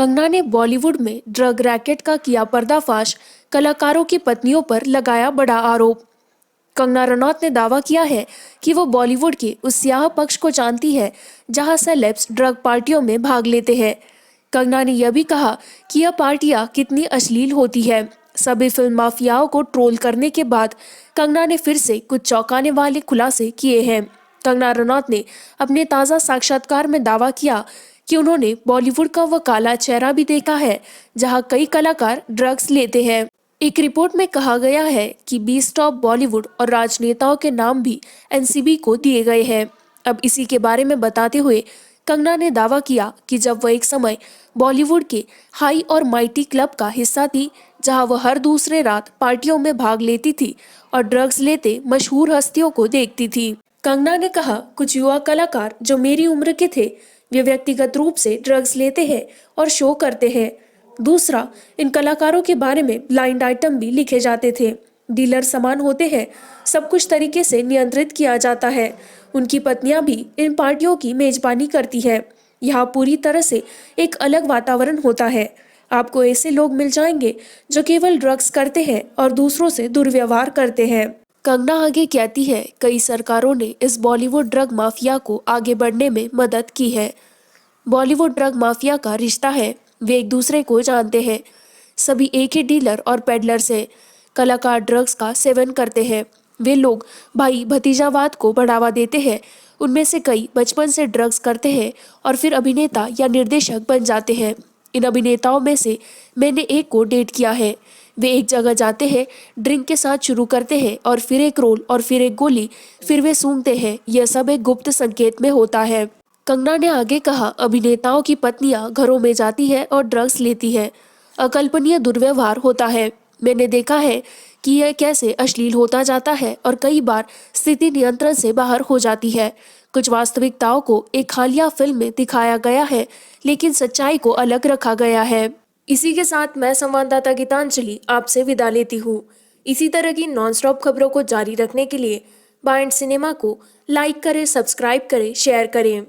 कंगना ने बॉलीवुड में drug racket का किया पर्दाफाश, कलाकारों की पत्नियों पर लगाया बड़ा आरोप। कंगना रनौत ने दावा किया है कि वो बॉलीवुड के उस स्याह पक्ष को जानती है जहां सेलेब्स ड्रग पार्टियों में भाग लेते हैं। कंगना ने यह भी कहा कि यह पार्टियां कितनी अश्लील होती है। सभी फिल्म माफियाओं को ट्रोल करने के बाद कंगना ने फिर से कुछ चौंकाने वाले खुलासे किए हैं। कंगना रनौत ने अपने ताज़ा साक्षात्कार में दावा किया कि उन्होंने बॉलीवुड का वह काला चेहरा भी देखा है जहां कई कलाकार ड्रग्स लेते हैं। एक रिपोर्ट में कहा गया है कि 20 टॉप बॉलीवुड और राजनेताओं के नाम भी एनसीबी को दिए गए हैं। अब इसी के बारे में बताते हुए कंगना ने दावा किया कि जब वह एक समय बॉलीवुड के हाई और माइटी क्लब का हिस्सा थी, जहां वह हर दूसरे रात पार्टियों में भाग लेती थी और ड्रग्स लेते मशहूर हस्तियों को देखती थी। कंगना ने कहा, कुछ युवा कलाकार जो मेरी उम्र के थे, वे व्यक्तिगत रूप से ड्रग्स लेते हैं और शो करते हैं। दूसरा, इन कलाकारों के बारे में ब्लाइंड आइटम भी लिखे जाते थे। डीलर समान होते हैं, सब कुछ तरीके से नियंत्रित किया जाता है। उनकी पत्नियां भी इन पार्टियों की मेजबानी करती है। यहाँ पूरी तरह से एक अलग वातावरण होता है। आपको ऐसे लोग मिल जाएंगे जो केवल ड्रग्स करते हैं और दूसरों से दुर्व्यवहार करते हैं। कंगना आगे कहती है, कई सरकारों ने इस बॉलीवुड ड्रग माफिया को आगे बढ़ने में मदद की है। बॉलीवुड ड्रग माफिया का रिश्ता है, वे एक दूसरे को जानते हैं। सभी एक ही डीलर और पेडलर्स हैं। कलाकार ड्रग्स का सेवन करते हैं। वे लोग भाई भतीजावाद को बढ़ावा देते हैं। उनमें से कई बचपन से ड्रग्स करते हैं और फिर अभिनेता या निर्देशक बन जाते हैं। इन अभिनेताओं में से मैंने एक को डेट किया है। वे एक जगह जाते हैं, ड्रिंक के साथ शुरू करते हैं और फिर एक रोल और फिर एक गोली, फिर वे सूंघते हैं। यह सब एक गुप्त संकेत में होता है। कंगना ने आगे कहा, अभिनेताओं की पत्नियां घरों में जाती है और ड्रग्स लेती है। अकल्पनीय दुर्व्यवहार होता है। मैंने देखा है कि यह कैसे अश्लील होता जाता है और कई बार स्थिति नियंत्रण से बाहर हो जाती है। कुछ वास्तविकताओं को एक हालिया फिल्म में दिखाया गया है, लेकिन सच्चाई को अलग रखा गया है। इसी के साथ मैं संवाददाता गीतांजलि आपसे विदा लेती हूँ। इसी तरह की नॉनस्टॉप खबरों को जारी रखने के लिए बाइंड सिनेमा को लाइक करें, सब्सक्राइब करें, शेयर करें।